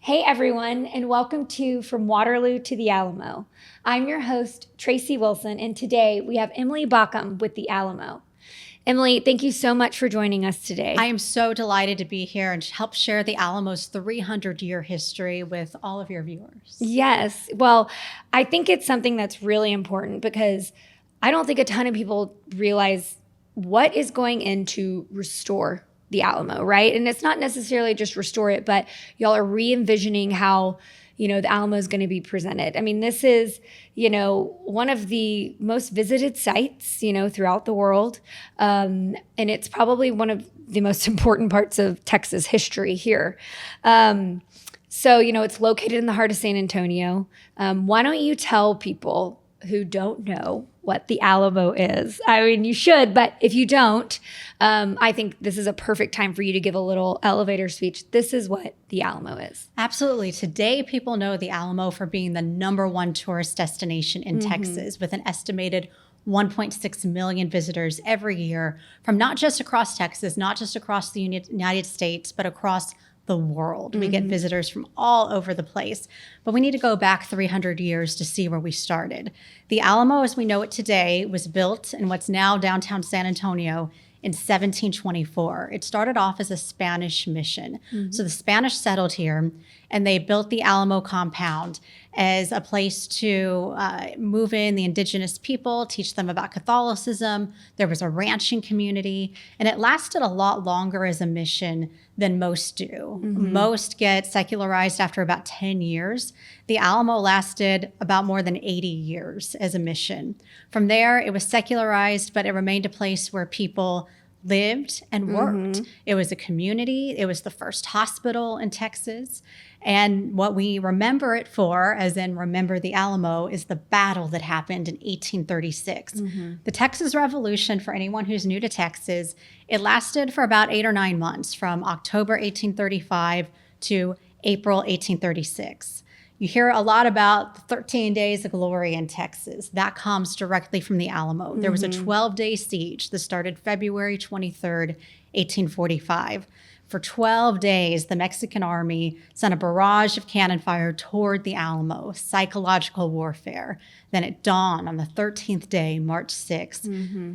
Hey everyone, and welcome to From Waterloo to the Alamo. I'm your host, Traci Wilson, and today we have Emily Baucum with the Alamo. Emily, thank you so much for joining us today. I am so delighted to be here and help share the Alamo's 300-year history with all of your viewers. Yes, well, I think it's something that's really important because I don't think a ton of people realize what is going in to restore the Alamo, right? And it's not necessarily just restore it, but y'all are re-envisioning how, the Alamo is going to be presented. I mean, this is, one of the most visited sites, throughout the world. And it's probably one of the most important parts of Texas history here. So, it's located in the heart of San Antonio. Why don't you tell people who don't know what the Alamo is? I mean, you should, but if you don't, I think this is a perfect time for you to give a little elevator speech. This is what the Alamo is. Absolutely. Today, people know the Alamo for being the #1 tourist destination in Texas, with an estimated 1.6 million visitors every year from not just across Texas, not just across the United States, but across the world. We get visitors from all over the place, but we need to go back 300 years to see where we started. The Alamo, as we know it today, was built in what's now downtown San Antonio in 1724. It started off as a Spanish mission. So the Spanish settled here and they built the Alamo compound as a place to move in the indigenous people, teach them about Catholicism. There was a ranching community, and it lasted a lot longer as a mission than most do. Most get secularized after about 10 years. The Alamo lasted about more than 80 years as a mission. From there, it was secularized, but it remained a place where people lived and worked. It was a community. It was the first hospital in Texas. And what we remember it for, as in remember the Alamo, is the battle that happened in 1836. The Texas Revolution, for anyone who's new to Texas, it lasted for about 8 or 9 months, from October 1835 to April 1836. You hear a lot about the 13 days of glory in Texas. That comes directly from the Alamo. There was a 12-day siege that started February 23rd, 1845. For 12 days, the Mexican army sent a barrage of cannon fire toward the Alamo, psychological warfare. Then at dawn on the 13th day, March 6th,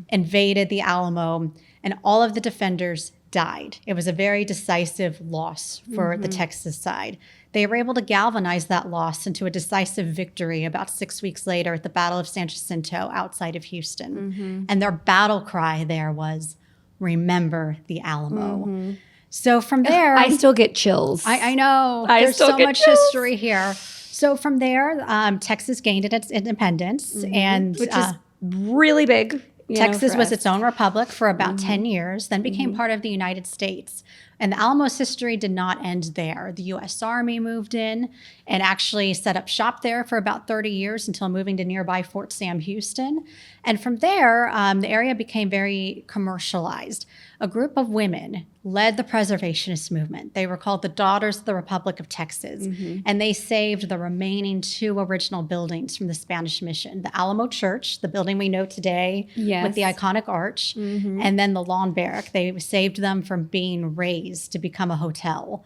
invaded the Alamo, and all of the defenders died. It was a very decisive loss for the Texas side. They were able to galvanize that loss into a decisive victory about 6 weeks later at the Battle of San Jacinto outside of Houston. And their battle cry there was, "Remember the Alamo." So from there, I still get chills. I know. There's so much history here. So from there, Texas gained its independence, and which is really big. Texas was its own republic for about 10 years, then became part of the United States. And the Alamo's history did not end there. The U.S. Army moved in and actually set up shop there for about 30 years until moving to nearby Fort Sam Houston. And from there, the area became very commercialized. A group of women led the preservationist movement. They were called the Daughters of the Republic of Texas, and they saved the remaining 2 original buildings from the Spanish mission. The Alamo Church, the building we know today with the iconic arch, and then the Lawn Barrack. They saved them from being razed to become a hotel.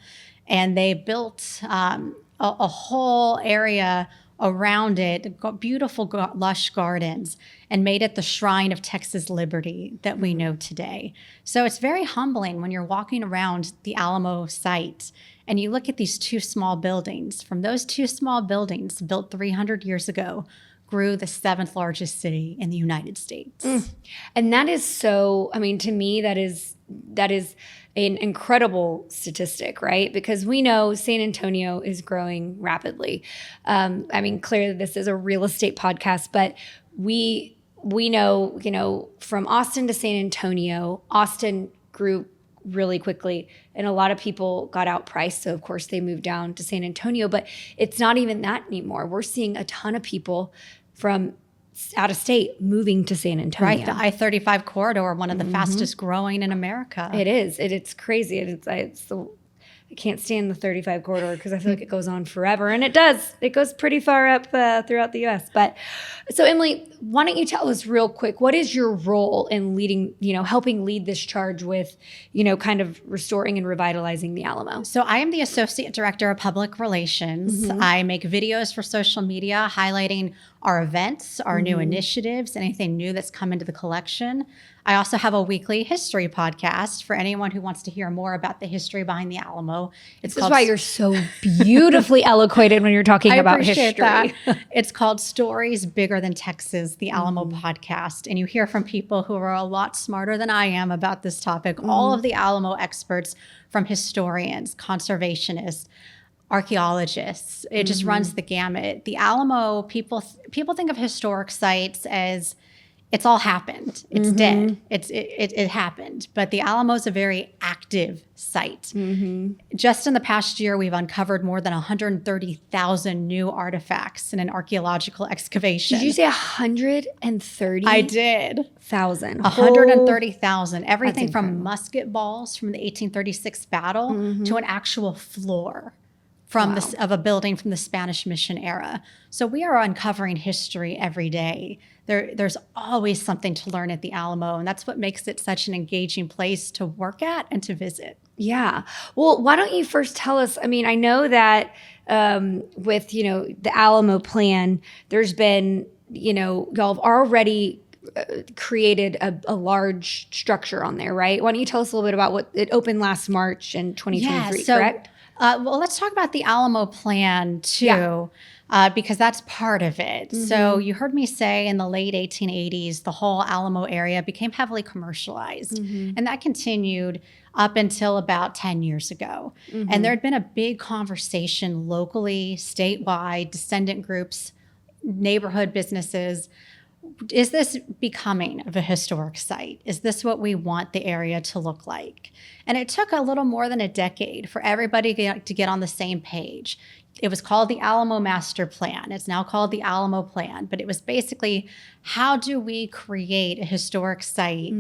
And they built a whole area around it, beautiful, lush gardens, and made it the shrine of Texas liberty that we know today. So it's very humbling when you're walking around the Alamo site and you look at these 2 small buildings. From those 2 small buildings built 300 years ago, grew the 7th largest city in the United States. And that is so, I mean, to me, that is an incredible statistic, right? Because we know San Antonio is growing rapidly. I mean, clearly this is a real estate podcast, but we know, from Austin to San Antonio, Austin grew really quickly and a lot of people got outpriced. So of course they moved down to San Antonio, but it's not even that anymore. We're seeing a ton of people from out of state moving to San Antonio. Right, the I-35 corridor, one of the fastest growing in America. It is. It's crazy. It's I can't stand the 35 corridor because I feel like it goes on forever. And it does. It goes pretty far up throughout the U.S. But so, Emily, why don't you tell us real quick, what is your role in leading, helping lead this charge with, kind of restoring and revitalizing the Alamo? So I am the Associate Director of Public Relations. I make videos for social media highlighting our events, our new initiatives, anything new that's come into the collection. I also have a weekly history podcast for anyone who wants to hear more about the history behind the Alamo. This is why you're so beautifully eloquated when you're talking about history. That. It's called Stories Bigger Than Texas, the Alamo podcast. And you hear from people who are a lot smarter than I am about this topic. All of the Alamo experts, from historians, conservationists, archaeologists. It just runs the gamut. The Alamo, people think of historic sites as it's all happened. It's dead. It happened. But the Alamo is a very active site. Just in the past year, we've uncovered more than 130,000 new artifacts in an archaeological excavation. Did you say 130? I did. 1,000. 130,000. Everything from musket balls from the 1836 battle to an actual floor of a building from the Spanish Mission era. So we are uncovering history every day. There's always something to learn at the Alamo, and that's what makes it such an engaging place to work at and to visit. Yeah. Well, why don't you first tell us, I mean, I know that with, the Alamo plan, there's been, y'all have already created a large structure on there, right? Why don't you tell us a little bit about what it opened last March in 2023, correct? Well, let's talk about the Alamo plan too, because that's part of it. So you heard me say in the late 1880s, the whole Alamo area became heavily commercialized. And that continued up until about 10 years ago. And there had been a big conversation locally, statewide, descendant groups, neighborhood businesses. Is this becoming of a historic site? Is this what we want the area to look like? And it took a little more than a decade for everybody to get on the same page. It was called the Alamo Master Plan. It's now called the Alamo Plan. But it was basically, how do we create a historic site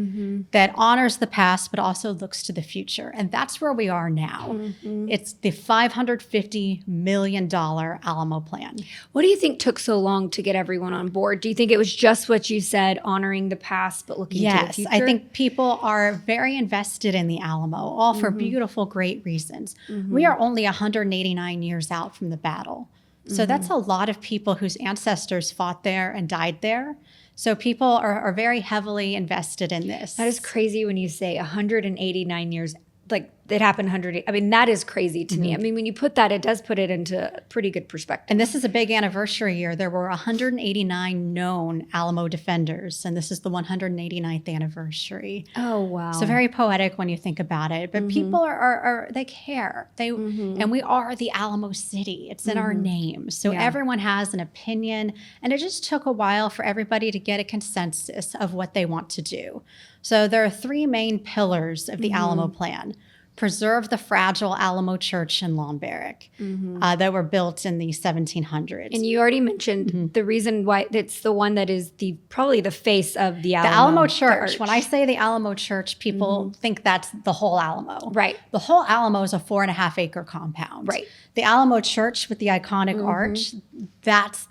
that honors the past but also looks to the future? And that's where we are now. It's the $550 million Alamo Plan. What do you think took so long to get everyone on board? Do you think it was just what you said, honoring the past but looking to the future? Yes, I think people are very invested in the Alamo, all for beautiful, great reasons. We are only 189 years out from the battle. So that's a lot of people whose ancestors fought there and died there. So people are very heavily invested in this. That is crazy when you say 189 years, like it happened 100. I mean, that is crazy to me. I mean, when you put that, it does put it into pretty good perspective. And this is a big anniversary year. There were 189 known Alamo defenders, and this is the 189th anniversary. Oh, wow. So very poetic when you think about it. But people are they care. And we are the Alamo City. It's in our name. So everyone has an opinion, and it just took a while for everybody to get a consensus of what they want to do. So there are three main pillars of the Alamo Plan. Preserve the fragile Alamo Church in Long Barrack that were built in the 1700s. And you already mentioned the reason why it's the one that is probably the face of the Alamo. The Alamo Church. When I say the Alamo Church, people think that's the whole Alamo. Right. The whole Alamo is a 4.5 acre compound. Right. The Alamo Church with the iconic arch, that's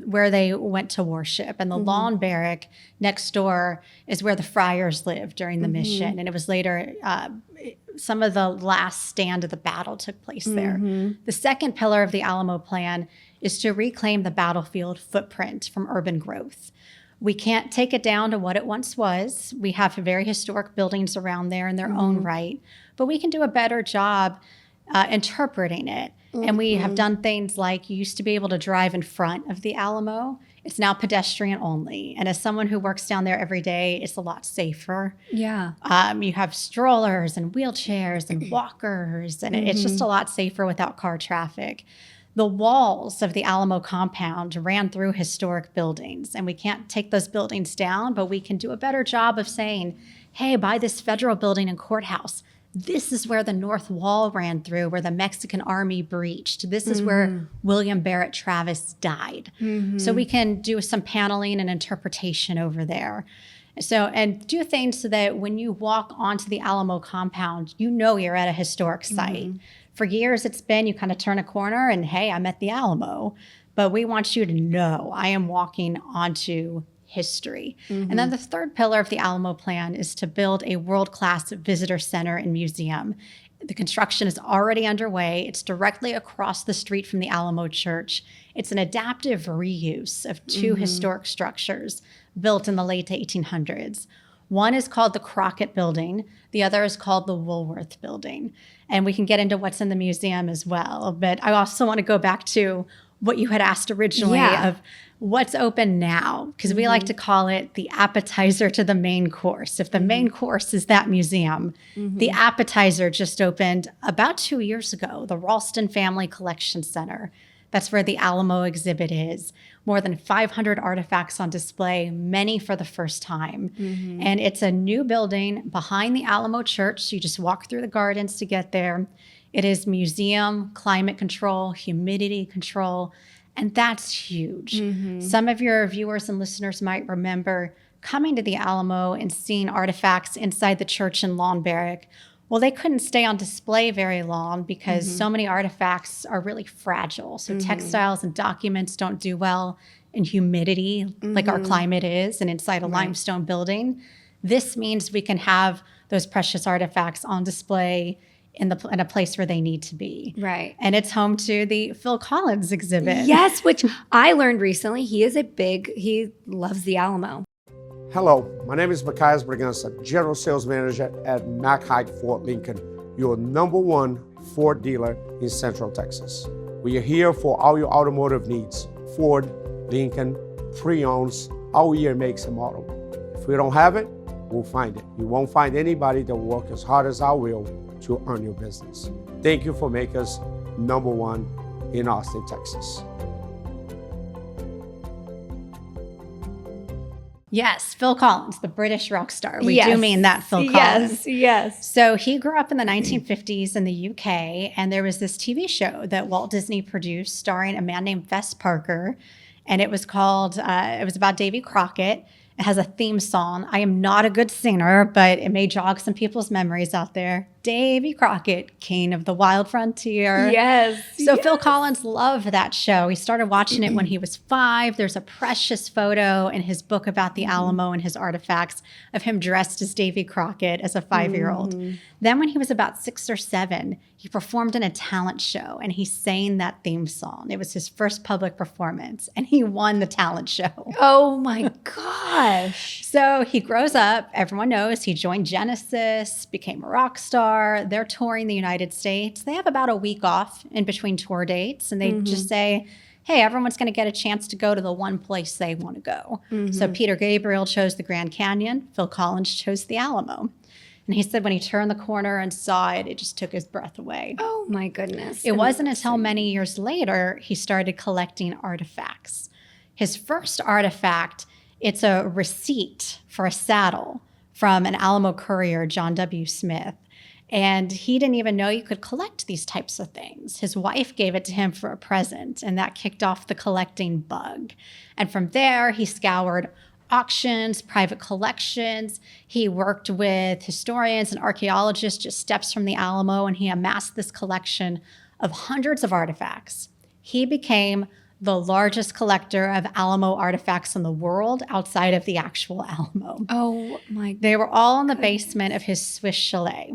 where they went to worship. And the Long Barrack next door is where the friars lived during the mission. And it was later some of the last stand of the battle took place there. The second pillar of the Alamo Plan is to reclaim the battlefield footprint from urban growth. We can't take it down to what it once was. We have very historic buildings around there in their own right, but we can do a better job interpreting it. And we have done things like you used to be able to drive in front of the Alamo. It's now pedestrian only. And as someone who works down there every day, it's a lot safer. Yeah. You have strollers and wheelchairs and walkers, and it's just a lot safer without car traffic. The walls of the Alamo compound ran through historic buildings, and we can't take those buildings down, but we can do a better job of saying, hey, by this federal building and courthouse, this is where the North Wall ran through, where the Mexican army breached. This is where William Barrett Travis died. So we can do some paneling and interpretation over there. So, and do things so that when you walk onto the Alamo compound, you know you're at a historic site. For years, it's been you kind of turn a corner and, hey, I'm at the Alamo. But we want you to know I am walking onto history. And then the third pillar of the Alamo plan is to build a world-class visitor center and museum. The construction is already underway. It's directly across the street from the Alamo Church. It's an adaptive reuse of two historic structures built in the late 1800s. One is called the Crockett Building. The other is called the Woolworth Building. And we can get into what's in the museum as well. But I also want to go back to what you had asked originally of what's open now, because we like to call it the appetizer to the main course. If the main course is that museum, the appetizer just opened about 2 years ago, the Ralston Family Collection Center. That's where the Alamo exhibit is. More than 500 artifacts on display, many for the first time. And it's a new building behind the Alamo Church. So you just walk through the gardens to get there. It is museum, climate control, humidity control, and that's huge. Some of your viewers and listeners might remember coming to the Alamo and seeing artifacts inside the church in Lawn Barrack. Well, they couldn't stay on display very long because so many artifacts are really fragile. So textiles and documents don't do well in humidity, like our climate is, and inside a limestone building. This means we can have those precious artifacts on display in a place where they need to be. Right. And it's home to the Phil Collins exhibit. Yes, which I learned recently. He loves the Alamo. Hello, my name is Macias Braganza, General Sales Manager at Mack Hike Ford Lincoln, your #1 Ford dealer in Central Texas. We are here for all your automotive needs, Ford, Lincoln, pre-owns, all year makes and model. If we don't have it, we'll find it. You won't find anybody that will work as hard as I will to earn your business. Thank you for making us #1 in Austin, Texas. Yes, Phil Collins, the British rock star. We do mean that Phil Collins. Yes. So he grew up in the 1950s in the UK, and there was this TV show that Walt Disney produced starring a man named Fess Parker, and it was called, it was about Davy Crockett. It has a theme song. I am not a good singer, but it may jog some people's memories out there. Davy Crockett, king of the wild frontier. Yes. So Phil Collins loved that show. He started watching it when he was 5. There's a precious photo in his book about the Alamo and his artifacts of him dressed as Davy Crockett as a 5-year-old. Then when he was about 6 or 7, he performed in a talent show and he sang that theme song. It was his first public performance and he won the talent show. Oh my gosh. So he grows up, everyone knows, he joined Genesis, became a rock star. They're touring the United States. They have about a week off in between tour dates and they just say, hey, everyone's going to get a chance to go to the one place they want to go. So Peter Gabriel chose the Grand Canyon. Phil Collins chose the Alamo. And he said when he turned the corner and saw it, it just took his breath away. Oh my goodness. It wasn't until many years later he started collecting artifacts. His first artifact, it's a receipt for a saddle from an Alamo courier, John W. Smith. And he didn't even know you could collect these types of things. His wife gave it to him for a present, and that kicked off the collecting bug. And from there, he scoured auctions, private collections. He worked with historians and archaeologists just steps from the Alamo, and he amassed this collection of hundreds of artifacts. He became the largest collector of Alamo artifacts in the world outside of the actual Alamo. Oh my. They were all in the basement of his Swiss chalet.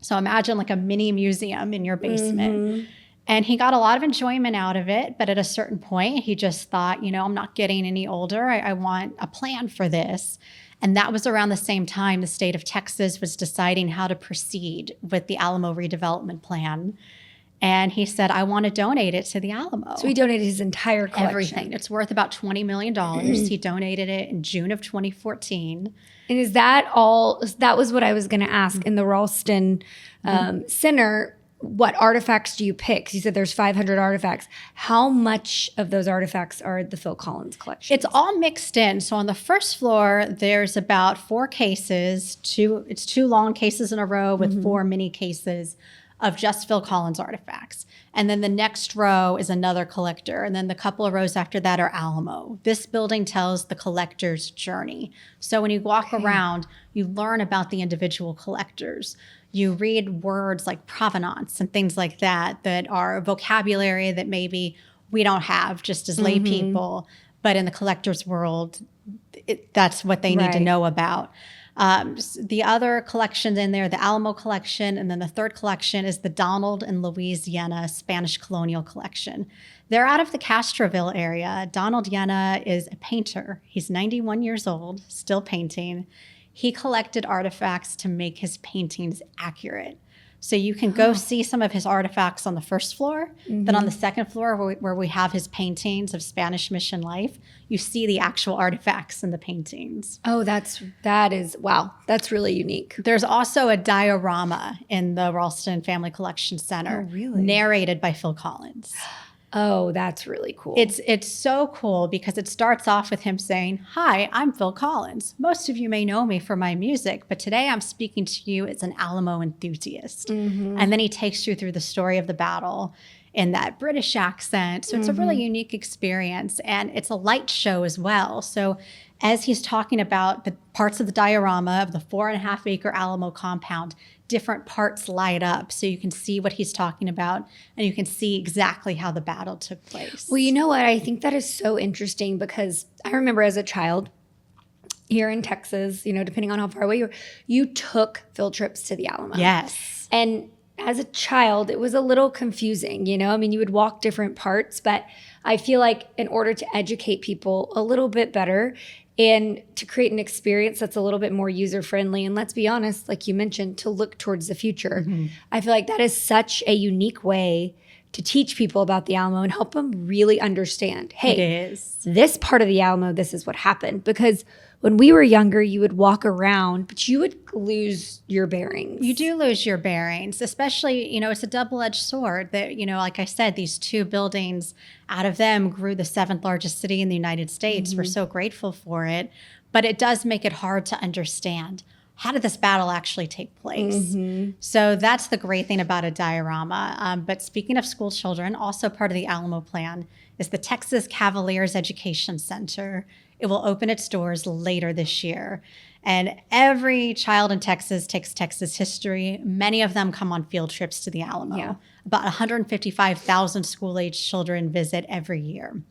So imagine like a mini museum in your basement. And he got a lot of enjoyment out of it. But at a certain point, he just thought, I'm not getting any older. I want a plan for this. And that was around the same time the state of Texas was deciding how to proceed with the Alamo redevelopment plan. And he said, I want to donate it to the Alamo. So he donated his entire collection. Everything. It's worth about $20 million. He donated it in June of 2014. And is that all? That was what I was going to ask. In the Ralston Center, what artifacts do you pick? 'Cause you said there's 500 artifacts. How much of those artifacts are the Phil Collins collection? It's all mixed in. So on the first floor, there's about 4 cases. It's 2 long cases in a row with 4 mini cases of just Phil Collins artifacts. And then the next row is another collector. And then the couple of rows after that are Alamo. This building tells the collector's journey. So when you walk around, you learn about the individual collectors. you read words like provenance and things like that that are vocabulary that maybe we don't have just as lay people, but in the collector's world, that's what they need to know about. The other collections in there, the Alamo collection, and then the third collection is the Donald and Louise Yena Spanish Colonial Collection. They're out of the Castroville area. Donald Yena is a painter. He's 91 years old, still painting. He collected artifacts to make his paintings accurate. So you can go see some of his artifacts on the first floor. Then on the second floor, where we have his paintings of Spanish mission life, you see the actual artifacts in the paintings. Oh, that is wow. That's really unique. There's also a diorama in the Ralston Family Collection Center, narrated by Phil Collins. Oh, that's really cool. It's so cool because it starts off with him saying, "Hi, I'm Phil Collins. Most of you may know me for my music, but today I'm speaking to you as an Alamo enthusiast." And then he takes you through the story of the battle in that British accent. So it's a really unique experience, and it's a light show as well. So as he's talking about the parts of the diorama of the 4.5-acre Alamo compound, different parts light up so you can see what he's talking about and you can see exactly how the battle took place. Well, you know what? I think that is so interesting because I remember as a child here in Texas, you know, depending on how far away you took field trips to the Alamo. Yes. And as a child, it was a little confusing, you know? I mean, you would walk different parts, but I feel like in order to educate people a little bit better and to create an experience that's a little bit more user-friendly, and let's be honest, like you mentioned, to look towards the future, I feel like that is such a unique way to teach people about the Alamo and help them really understand, hey, this part of the Alamo, this is what happened. Because when we were younger, you would walk around, but you would lose your bearings. You do lose your bearings, especially, you know, it's a double-edged sword that, you know, like I said, these two buildings, out of them grew the 7th largest city in the United States. We're so grateful for it. But it does make it hard to understand, how did this battle actually take place? So that's the great thing about a diorama. But speaking of school children, also part of the Alamo plan is the Texas Cavaliers Education Center. It will open its doors later this year. And every child in Texas takes Texas history. Many of them come on field trips to the Alamo. About 155,000 school-age children visit every year.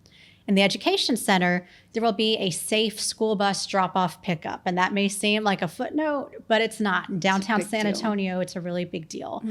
In the Education Center, there will be a safe school bus drop-off pickup. And that may seem like a footnote, but it's not. In downtown San Antonio, it's a really big deal.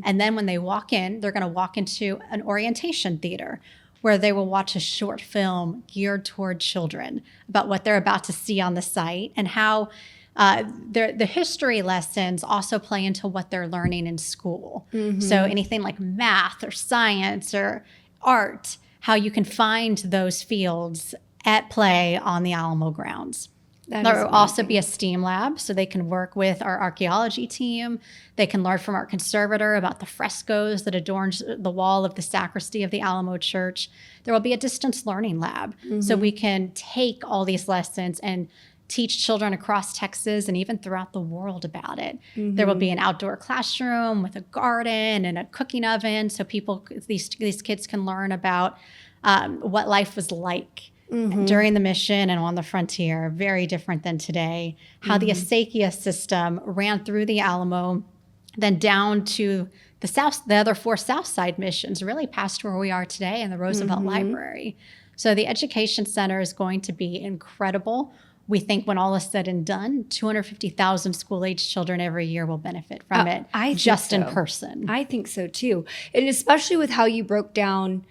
And then when they walk in, they're going to walk into an orientation theater where they will watch a short film geared toward children about what they're about to see on the site and how the history lessons also play into what they're learning in school. So anything like math or science or art, how you can find those fields at play on the Alamo grounds. There will also be a STEAM lab, so they can work with our archaeology team. They can learn from our conservator about the frescoes that adorns the wall of the sacristy of the Alamo Church. There will be a distance learning lab, so we can take all these lessons and teach children across Texas and even throughout the world about it. There will be an outdoor classroom with a garden and a cooking oven, so these kids can learn about what life was like during the mission and on the frontier. Very different than today. How the acequia system ran through the Alamo, then down to the other 4 South Side missions, really past where we are today in the Roosevelt Library. So the Education Center is going to be incredible. We think when all is said and done, 250,000 school-age children every year will benefit from it, just in person. I think so too. And especially with how you broke down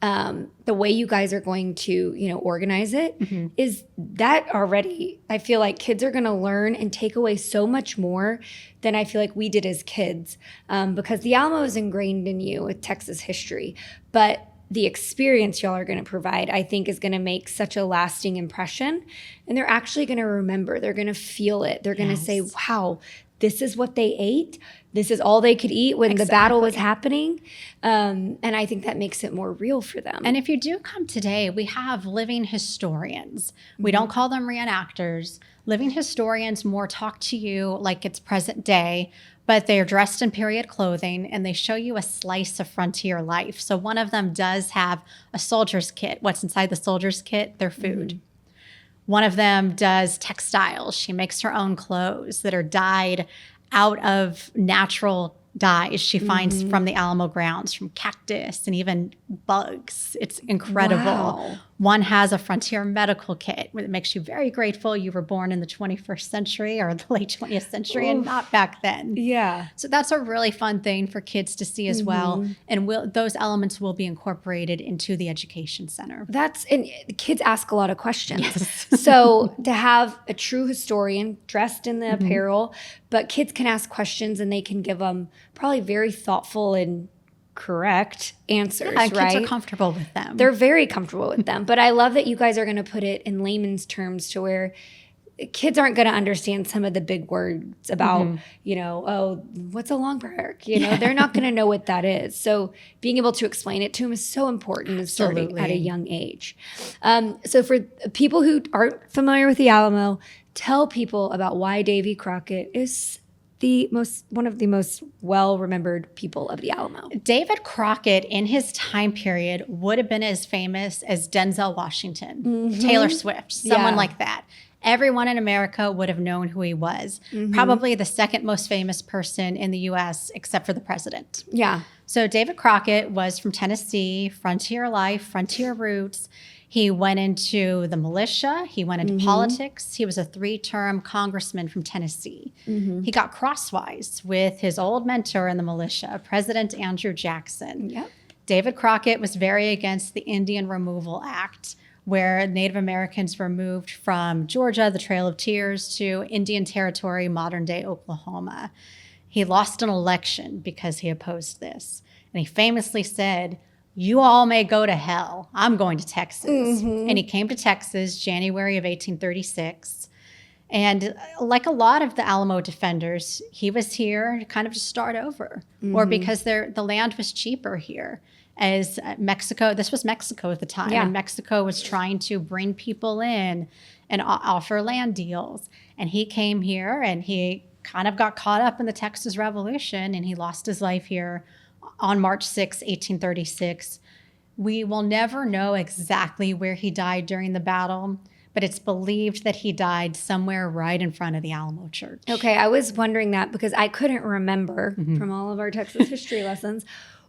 the way you guys are going to, you know, organize it, is that already, I feel like kids are going to learn and take away so much more than I feel like we did as kids, because the Alamo is ingrained in you with Texas history. But the experience y'all are going to provide, I think, is going to make such a lasting impression. And they're actually going to remember. They're going to feel it. They're going to say, wow, this is what they ate. This is all they could eat when the battle was happening. And I think that makes it more real for them. And if you do come today, we have living historians. We don't call them reenactors. Living historians more talk to you like it's present day, but they're dressed in period clothing and they show you a slice of frontier life. So one of them does have a soldier's kit. What's inside the soldier's kit? Their food. One of them does textiles. She makes her own clothes that are dyed out of natural dyes she finds from the Alamo grounds, from cactus and even bugs. It's incredible. Wow. One has a frontier medical kit that makes you very grateful you were born in the 21st century or the late 20th century and not back then. Yeah. So that's a really fun thing for kids to see as well. And those elements will be incorporated into the education center. And kids ask a lot of questions. So to have a true historian dressed in the apparel, but kids can ask questions and they can give them probably very thoughtful and correct answers, Yeah, right? kids are comfortable with them. They're very comfortable with them. But I love that you guys are going to put it in layman's terms to where kids aren't going to understand some of the big words about, what's a long prayer? They're not going to know what that is. So being able to explain it to them is so important and starting at a young age. So for people who aren't familiar with the Alamo, tell people about why Davy Crockett is one of the most well-remembered people of the Alamo. David Crockett, in his time period, would have been as famous as Denzel Washington, Taylor Swift, someone like that. Everyone in America would have known who he was. Probably the second most famous person in the U.S., except for the president. Yeah. So David Crockett was from Tennessee, frontier life, frontier roots. He went into the militia. He went into politics. He was a 3-term congressman from Tennessee. He got crosswise with his old mentor in the militia, President Andrew Jackson. Yep. David Crockett was very against the Indian Removal Act, where Native Americans were moved from Georgia, the Trail of Tears, to Indian Territory, modern-day Oklahoma. He lost an election because he opposed this. And he famously said, "You all may go to hell. I'm going to Texas." And he came to Texas January of 1836. And like a lot of the Alamo defenders, he was here kind of to start over, or because the land was cheaper here. As Mexico, this was Mexico at the time, and Mexico was trying to bring people in and offer land deals. And he came here and he kind of got caught up in the Texas Revolution, and he lost his life here on March 6, 1836. We will never know exactly where he died during the battle, but it's believed that he died somewhere right in front of the Alamo Church. Okay, I was wondering that because I couldn't remember from all of our Texas history lessons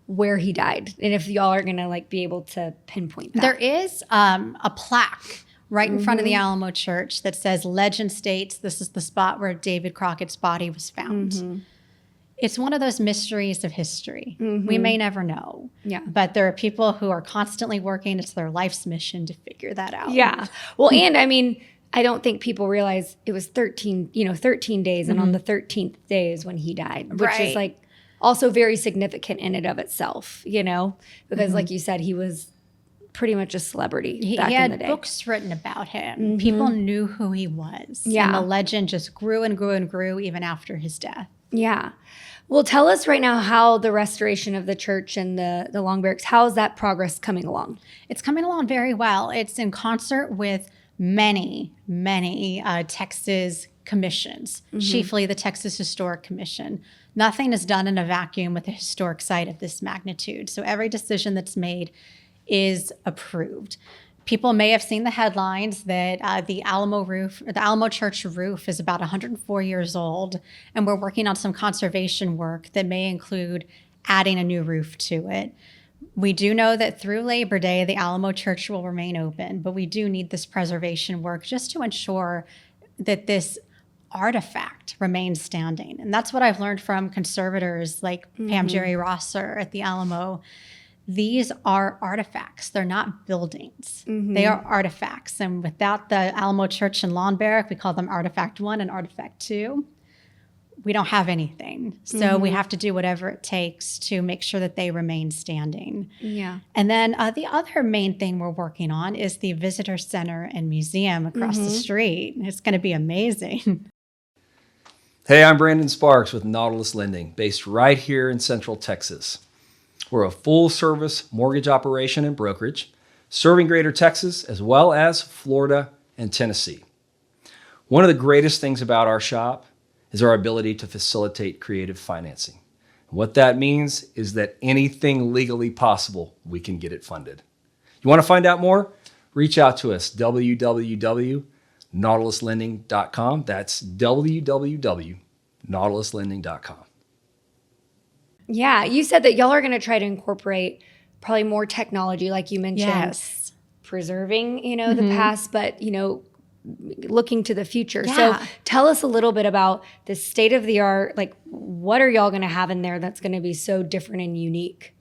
where he died, and if y'all are gonna be able to pinpoint that. There is a plaque right in front of the Alamo Church that says, "Legend states this is the spot where David Crockett's body was found." It's one of those mysteries of history. We may never know. Yeah. But there are people who are constantly working. It's their life's mission to figure that out. Yeah. Well, and I mean, I don't think people realize it was 13 days. And on the 13th day is when he died, which is also very significant in and of itself, because like you said, he was pretty much a celebrity back in the day. He had books written about him. People knew who he was. Yeah. And the legend just grew and grew and grew even after his death. Yeah. Well, tell us right now how the restoration of the church and the long barracks, how is that progress coming along? It's coming along very well. It's in concert with many Texas commissions, chiefly the Texas Historic Commission. Nothing is done in a vacuum with a historic site of this magnitude. So every decision that's made is approved. People may have seen the headlines that the Alamo Church roof is about 104 years old, and we're working on some conservation work that may include adding a new roof to it. We do know that through Labor Day, the Alamo Church will remain open, but we do need this preservation work just to ensure that this artifact remains standing. And that's what I've learned from conservators like Pam Jerry Rosser at the Alamo. These are artifacts. They're not buildings. They are artifacts. And without the Alamo Church and Lawn Barrack, we call them Artifact 1 and Artifact 2. We don't have anything. So we have to do whatever it takes to make sure that they remain standing. Yeah. And then the other main thing we're working on is the Visitor Center and Museum across the street. It's going to be amazing. Hey, I'm Brandon Sparks with Nautilus Lending, based right here in Central Texas. We're a full-service mortgage operation and brokerage, serving Greater Texas as well as Florida and Tennessee. One of the greatest things about our shop is our ability to facilitate creative financing. What that means is that anything legally possible, we can get it funded. You want to find out more? Reach out to us, www.nautiluslending.com. That's www.nautiluslending.com. nautiluslending.com. Yeah, you said that y'all are going to try to incorporate probably more technology, like you mentioned, Yes. preserving, the past, but, looking to the future. Yeah. So tell us a little bit about the state of the art. Like, what are y'all going to have in there that's going to be so different and unique?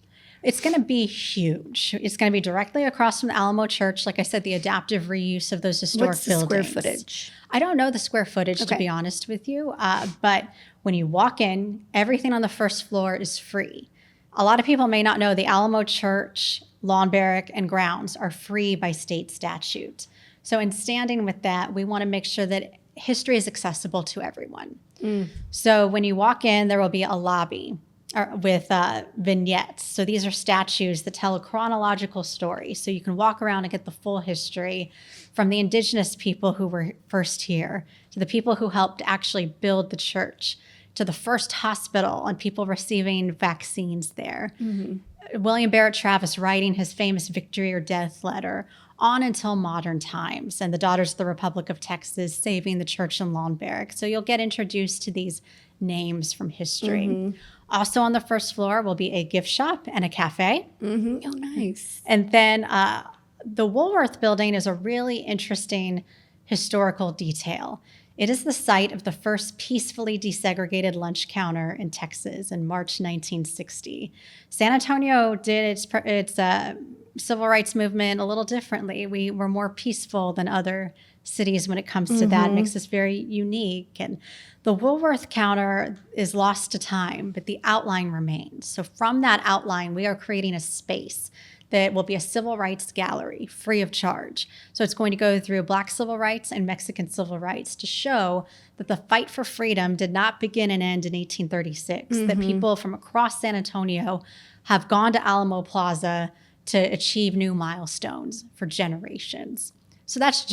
It's going to be huge. It's going to be directly across from the Alamo Church. Like I said, the adaptive reuse of those historic What's the buildings. square footage? I don't know the square footage, to Okay. be honest with you. But when you walk in, everything on the first floor is free. A lot of people may not know the Alamo Church, lawn barrack, and grounds are free by state statute. So in standing with that, we want to make sure that history is accessible to everyone. So when you walk in, there will be a lobby with vignettes. So these are statues that tell a chronological story. So you can walk around and get the full history from the indigenous people who were first here, to the people who helped actually build the church, to the first hospital and people receiving vaccines there. William Barrett Travis writing his famous victory or death letter, on until modern times, and the Daughters of the Republic of Texas saving the church and lawn barrack. So you'll get introduced to these names from history. Also on the first floor will be a gift shop and a cafe. Oh, nice. And then the Woolworth building is a really interesting historical detail. It is the site of the first peacefully desegregated lunch counter in Texas in March 1960. San Antonio did its civil rights movement a little differently. We were more peaceful than other cities when it comes to that. It makes us very unique. And the Woolworth counter is lost to time, but the outline remains. So from that outline, we are creating a space that will be a civil rights gallery free of charge. So it's going to go through Black civil rights and Mexican civil rights to show that the fight for freedom did not begin and end in 1836, that people from across San Antonio have gone to Alamo Plaza to achieve new milestones for generations. So that's